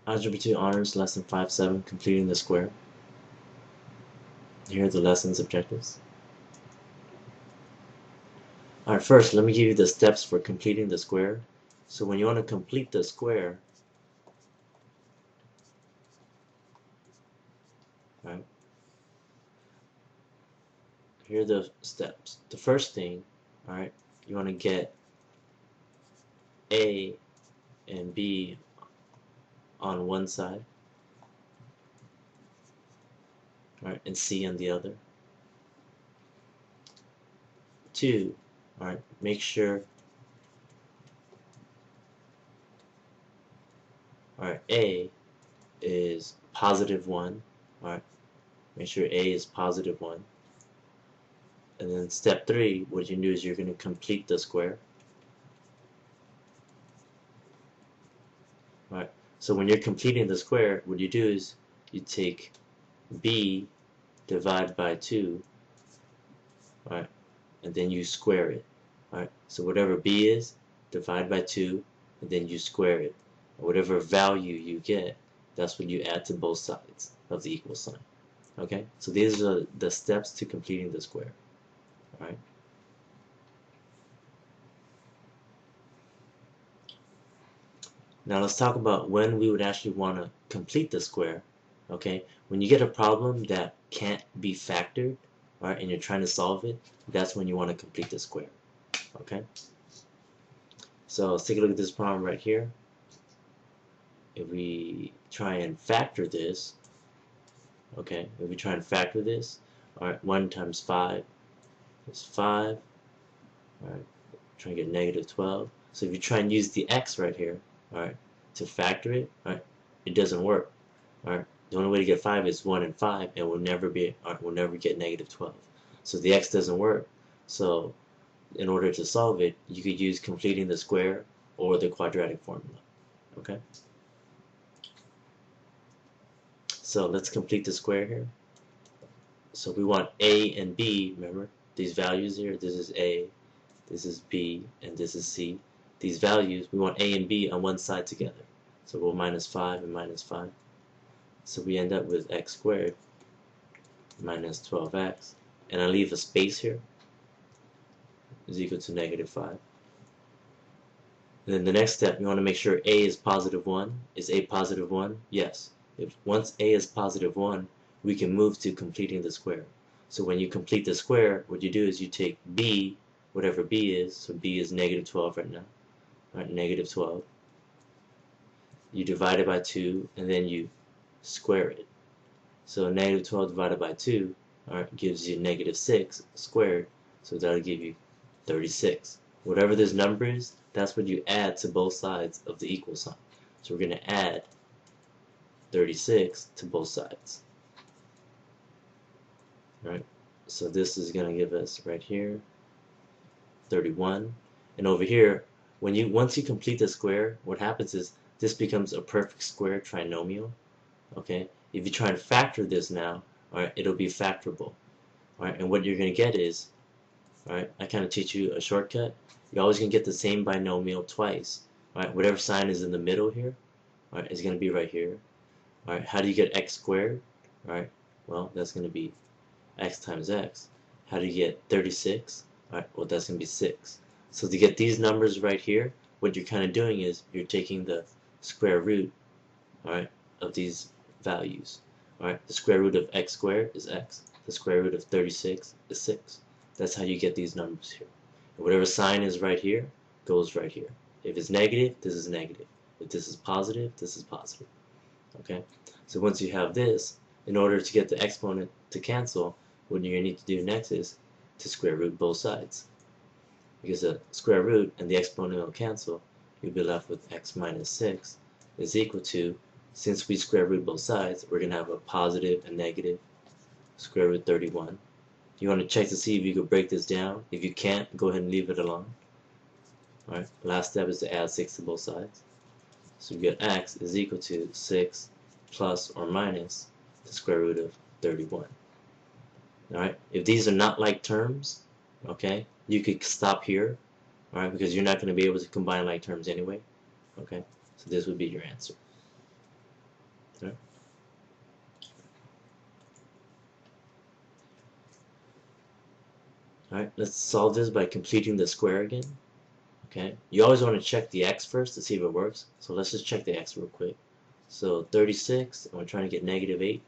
Algebra 2 Honors Lesson 5-7, Completing the Square. Here are the lesson's objectives. Alright, first let me give you the steps for completing the square. So when you want to complete the square, right, here are the steps. The first thing, alright, you want to get A and B on one side, alright, and C on the other. 2, alright, make sure A is positive 1, alright, make sure A is positive 1. And then step 3, what you do is you're going to complete the square. Right. So when you're completing the square, what you do is you take B, divide by 2, right, and then you square it. Right. So whatever B is, divide by 2, and then you square it. And whatever value you get, that's what you add to both sides of the equal sign. Okay. So these are the steps to completing the square. All right. Now let's talk about when we would actually want to complete the square. Okay, when you get a problem that can't be factored, right, and you're trying to solve it, that's when you want to complete the square. Okay, so let's take a look at this problem right here. If we try and factor this, okay, if we try and factor this, all right, 1 times 5 is 5. All right, try and get negative 12. So if you try and use the x right here, all right, to factor it, all right, it doesn't work. All right, the only way to get 5 is 1 and 5, and we'll never get negative 12. So the x doesn't work. So in order to solve it, you could use completing the square or the quadratic formula. Okay. So let's complete the square here. So we want a and b. Remember these values here. This is a, this is b, and this is c. These values, we want a and b on one side together. So we'll minus 5 and minus 5. So we end up with x squared minus 12x, and I leave a space here, is equal to negative 5. And then the next step, you want to make sure a is positive 1. Is a positive 1? Yes. If once a is positive 1, we can move to completing the square. So when you complete the square, what you do is you take b, whatever b is, so b is negative 12 right now, right, negative 12. You divide it by 2, and then you square it. So negative 12 divided by 2, alright, gives you negative 6 squared, so that'll give you 36. Whatever this number is, that's what you add to both sides of the equal sign. So we're going to add 36 to both sides. Right? So this is going to give us right here 31. And over here, once you complete the square, what happens is this becomes a perfect square trinomial. Okay? If you try and factor this now, alright, it'll be factorable. Alright, and what you're going to get is, alright, I kind of teach you a shortcut. You're always going to get the same binomial twice. Alright, whatever sign is in the middle here, alright, is going to be right here. Alright, how do you get x squared? Alright, well, that's going to be x times x. How do you get 36? Alright, well, that's going to be 6. So to get these numbers right here, what you're kind of doing is you're taking the square root, alright, of these values. Alright, the square root of x squared is x. The square root of 36 is 6. That's how you get these numbers here. And whatever sign is right here goes right here. If it's negative, this is negative. If this is positive, this is positive. Okay? So once you have this, in order to get the exponent to cancel, what you're going to need to do next is to square root both sides. Because the square root and the exponent will cancel, you'll be left with x minus 6 is equal to, since we square root both sides, we're going to have a positive and negative square root 31. You want to check to see if you can break this down. If you can't, go ahead and leave it alone. Alright, last step is to add 6 to both sides. So we get x is equal to 6 plus or minus the square root of 31. Alright, if these are not like terms, okay, you could stop here, alright, because you're not going to be able to combine like terms anyway. Okay, so this would be your answer. Right? Alright, let's solve this by completing the square again. Okay, you always want to check the x first to see if it works. So let's just check the x real quick. So 36, and we're trying to get negative 8.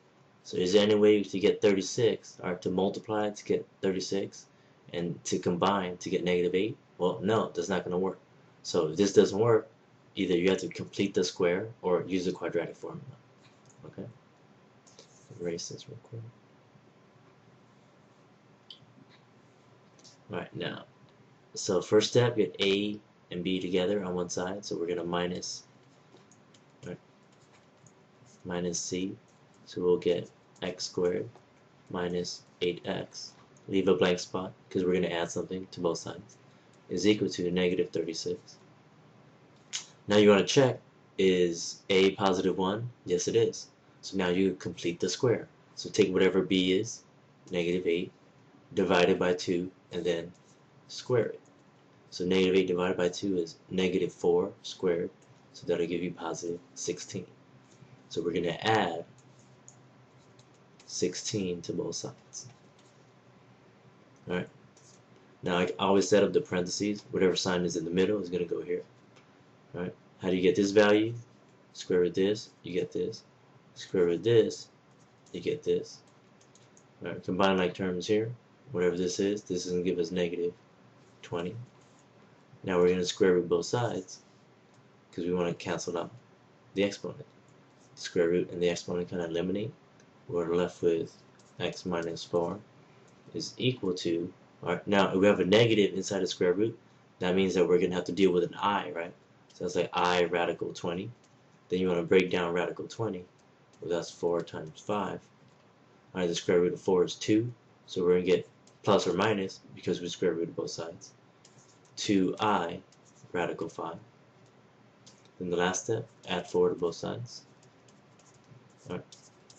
So is there any way to get 36, or to multiply to get 36, and to combine to get negative 8? Well, no, that's not going to work. So if this doesn't work, either you have to complete the square or use the quadratic formula. Okay, erase this real quick. Alright, now, so first step, get a and b together on one side, so we're going to minus c, so we'll get x squared minus 8x, leave a blank spot because we're going to add something to both sides, is equal to negative 36. Now you want to check, is a positive 1? Yes it is. So now you complete the square. So take whatever b is, negative 8, divided by 2, and then square it. So negative 8 divided by 2 is negative 4 squared, so that'll give you positive 16. So we're going to add 16 to both sides. Alright, now I always set up the parentheses. Whatever sign is in the middle is going to go here. Alright, how do you get this value? Square root this, you get this. Square root this, you get this. Alright, combine like terms here. Whatever this is going to give us negative 20. Now we're going to square root both sides because we want to cancel out the exponent. Square root and the exponent kind of eliminate. We're left with x minus 4 is equal to, alright, now if we have a negative inside the square root, that means that we're going to have to deal with an I, right? So that's like I radical 20. Then you want to break down radical 20. Well, that's 4 times 5. Alright, the square root of 4 is 2. So we're going to get plus or minus, because we square rooted both sides, 2i radical 5. Then the last step, add 4 to both sides. Alright.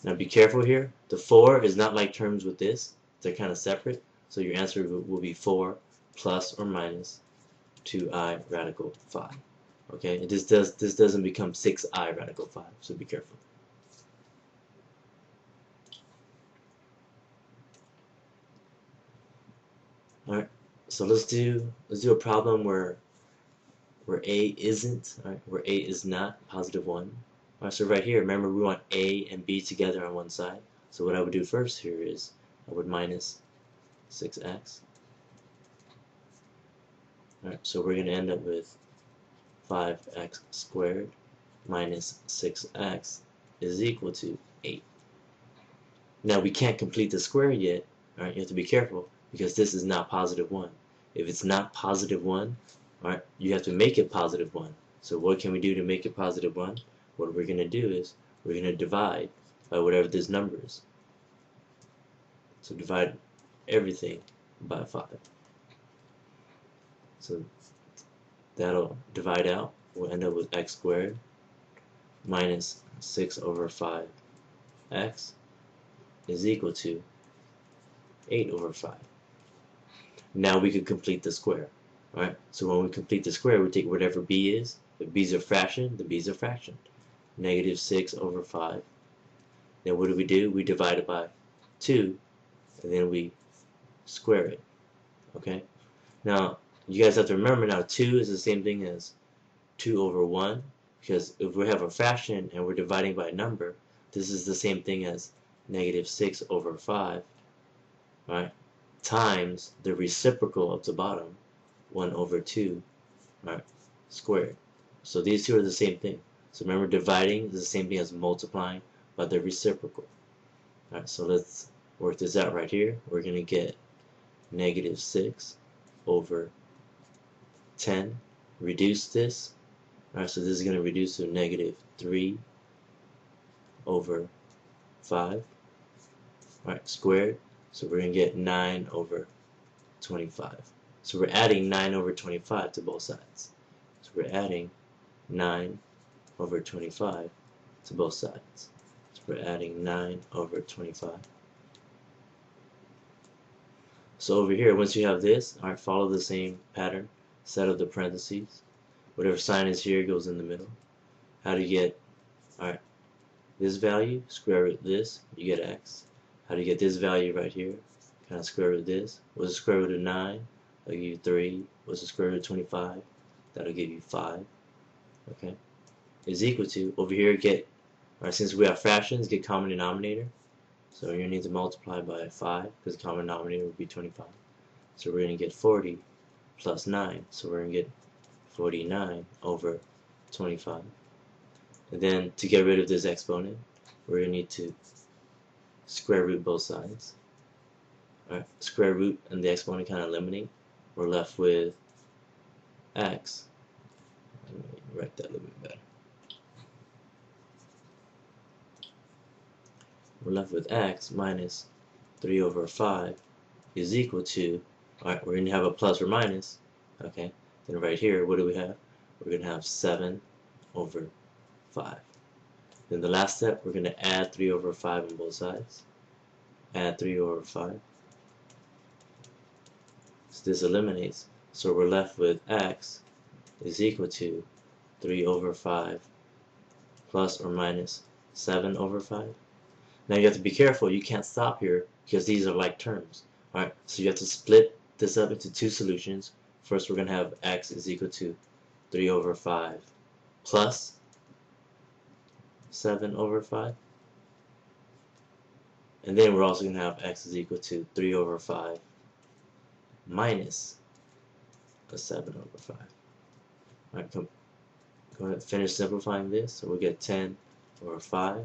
Now be careful here. The 4 is not like terms with this. They're kind of separate. So your answer will be 4 plus or minus 2i radical 5. Okay, and this doesn't become 6i radical 5, so be careful. Alright, so let's do a problem where a isn't, alright, where a is not positive 1. Alright, so right here, remember we want a and b together on one side. So what I would do first here is I would minus 6x. Alright, so we're going to end up with 5x squared minus 6x is equal to 8. Now we can't complete the square yet. Alright, you have to be careful because this is not positive 1. If it's not positive 1, alright, you have to make it positive 1. So what can we do to make it positive 1? What we're going to do is we're going to divide by whatever this number is. So divide everything by 5. So that'll divide out. We'll end up with x squared minus 6 over 5x is equal to 8 over 5. Now we could complete the square. Alright, so when we complete the square, we take whatever b is. If b is a fraction, the b is a fraction. Negative 6 over 5. Then what do? We divide it by 2, and then we square it. Okay? Now, you guys have to remember now 2 is the same thing as 2 over 1, because if we have a fraction and we're dividing by a number, this is the same thing as negative 6 over 5, right, times the reciprocal of the bottom, 1 over 2, right, squared. So these two are the same thing. So remember, dividing is the same thing as multiplying by the reciprocal. Alright, so let's work this out right here. We're going to get negative 6 over 10. Reduce this. Alright, so this is going to reduce to negative 3 over 5. Alright, squared. So we're going to get 9 over 25. So we're adding 9 over 25 to both sides. So we're adding 9 over 25 to both sides. So we're adding 9 over 25. So over here, once you have this, alright, follow the same pattern. Set up the parentheses. Whatever sign is here goes in the middle. How do you get, alright, this value, square root this, you get x. How do you get this value right here? Kind of square root this. What's the square root of 9? That'll give you 3. What's the square root of 25? That'll give you 5. Okay? Is equal to, over here, get, alright, since we have fractions, get common denominator. So you're going to need to multiply by 5, because the common denominator would be 25. So we're going to get 40 plus 9. So we're going to get 49 over 25. And then to get rid of this exponent, we're going to need to square root both sides. Alright, square root and the exponent kind of eliminate. We're left with x. Let me write that a little bit better. We're left with x minus 3 over 5 is equal to, alright, we're going to have a plus or minus. Okay, then right here, what do we have? We're going to have 7 over 5. Then the last step, we're going to add 3 over 5 on both sides. Add 3 over 5. So this eliminates. So we're left with x is equal to 3 over 5 plus or minus 7 over 5. Now you have to be careful. You can't stop here because these are like terms. Alright, so you have to split this up into two solutions. First, we're going to have x is equal to 3 over 5 plus 7 over 5. And then we're also going to have x is equal to 3 over 5 minus a 7 over 5. Alright, go ahead and finish simplifying this. So we'll get 10 over 5.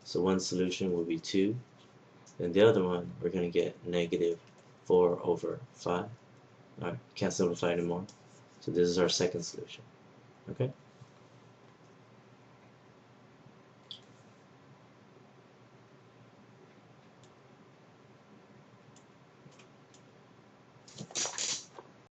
So one solution will be 2. And the other one, we're going to get negative 4 over 5. Alright, can't simplify anymore. So this is our second solution. Okay?